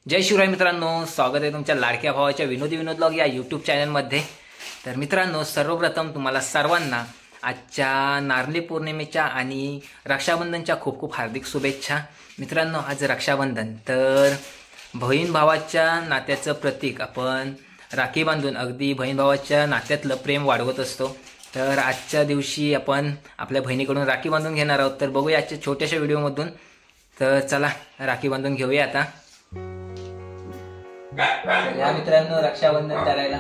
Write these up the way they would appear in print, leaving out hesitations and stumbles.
जय शिवराय मित्रांनो, स्वागत आहे तुमच्या लाडक्या भावाच्या विनोदी विनोद ब्लॉग या यूट्यूब चॅनलमध्ये। तर मित्रांनो, सर्वप्रथम तुम्हाला सर्वांना आजच्या नारळी पौर्णिमेच्या आणि रक्षाबंधनच्या खूप खूप हार्दिक शुभेच्छा। मित्रांनो, आज रक्षाबंधन, तर बहीण भावाच्या नात्याचं प्रतीक आपण राखी बांधून अगदी बहीण भावाच्या नात्यातलं प्रेम वाढवत असतो। तर आजच्या दिवशी आपण आपल्या बहिणीकडून राखी बांधून घेणार आहोत। तर बघूया आजच्या छोट्याशा व्हिडिओमधून। तर चला राखी बांधून घेऊया आता। या मित्रांनो, रक्षाबंधन करायला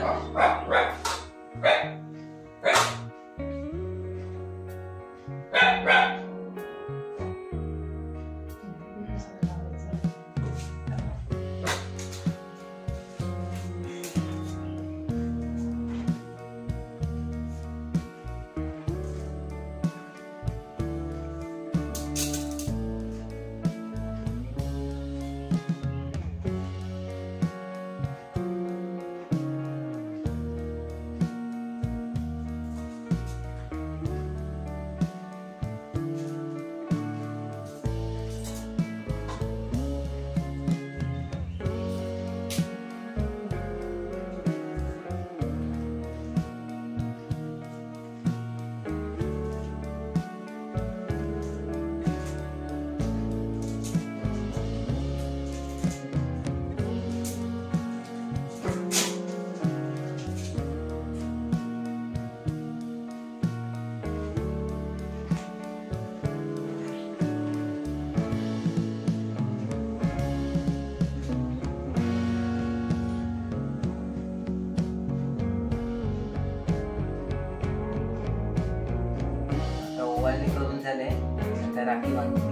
करून झाले, आता राखी बांधून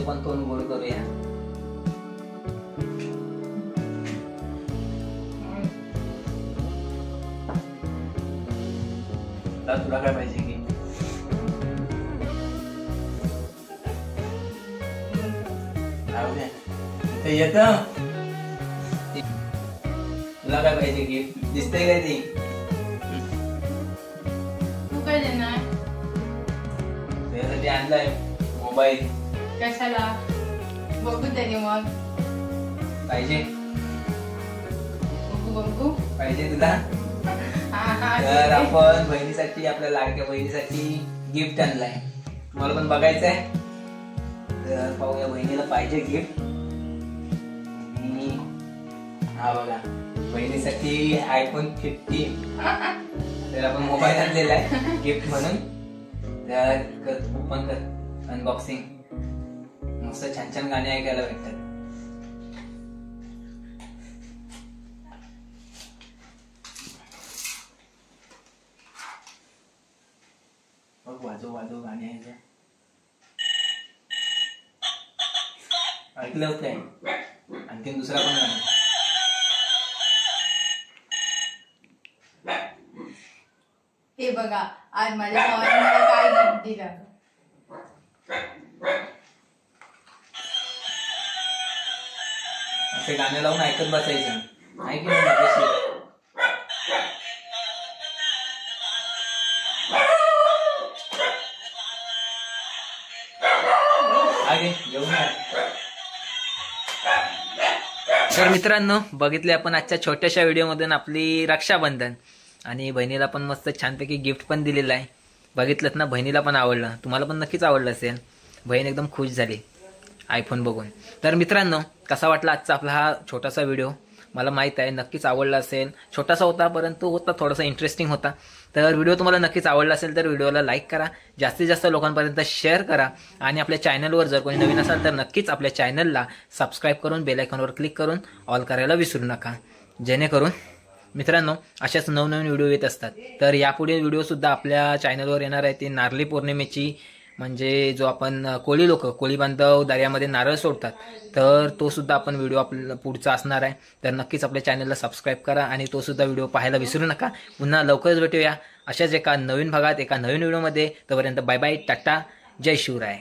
पण तोंड गोड करूया। तुला काय पाहिजे की येत? तुला काय पाहिजे की दिसतंय काय ती? तू काय देणार? त्यासाठी आणलाय मोबाईल। कशाला? बघू तरी मग। पाहिजे? बघू पाहिजे तुला? तर आपण बहिणीसाठी, आपल्या लाडक्या बहिणीसाठी गिफ्ट आणलाय। तुम्हाला पण बघायचंय? तर पाहूया बहिणीला पाहिजे गिफ्ट। हा बघा, बहिणीसाठी आयफोन 15 तर आपण मोबाईल आणलेला आहे गिफ्ट म्हणून। तर ओपन कर, अनबॉक्सिंग। मस्त छान छान गाणे ऐकायला भेटतात। बघ, वाजव वाजव गाणे ऐकलं, ऐकलं काय? आणखीन दुसरा पण गाणं। हे बघा, आज माझ्या भावाने मला काय गिफ्ट दिलं। असे गाणे लावून ऐकत बसायचं, ऐक ना। तर मित्रांनो, बघितले आपण आजच्या छोट्याशा व्हिडिओमधून आपली रक्षाबंधन, आणि बहिणीला पण मस्त छानपैकी गिफ्ट पण दिलेलं आहे। बघितलं ना, बहिणीला पण आवडलं, तुम्हाला पण नक्कीच आवडलं असेल। बहीण एकदम खुश झाली आयफोन बघून। तर मित्रांनो, कसा वाटला आजचा आपला हा छोटासा व्हिडिओ? मला माहीत आहे नक्कीच आवडला असेल. छोटासा होता परंतु होता थोडासा इंटरेस्टिंग होता. तर व्हिडिओ तुम्हाला नक्कीच आवडला असेल तर व्हिडिओला लाईक करा, जास्तीत जास्त लोकांपर्यंत शेअर करा आणि आपल्या चॅनलवर जर कोणी नवीन असाल तर नक्कीच आपल्या चॅनलला सबस्क्राईब करून बेल आयकॉनवर क्लिक करून ऑल करायला विसरू नका, जेणेकरून मित्रांनो अशाच नवनवीन व्हिडिओ येत असतात. तर यापुढे व्हिडिओसुद्धा आपल्या चॅनलवर येणार आहे. ती नारळी पौर्णिमेची, म्हणजे जो आपण कोळी बांधव दर्यामध्ये नारळ सोडतात, तर तो सुद्धा आपण व्हिडिओ आपला पुढचा असणार आहे. तर नक्कीच आपल्या चॅनलला सबस्क्राईब करा आणि तो सुद्धा व्हिडिओ पाहायला विसरू नका. पुन्हा लवकरच भेटूया अशाच एका नवीन भागात एका नवीन व्हिडिओमध्ये. तोपर्यंत बाय बाय, टाटा, जय शिवराय.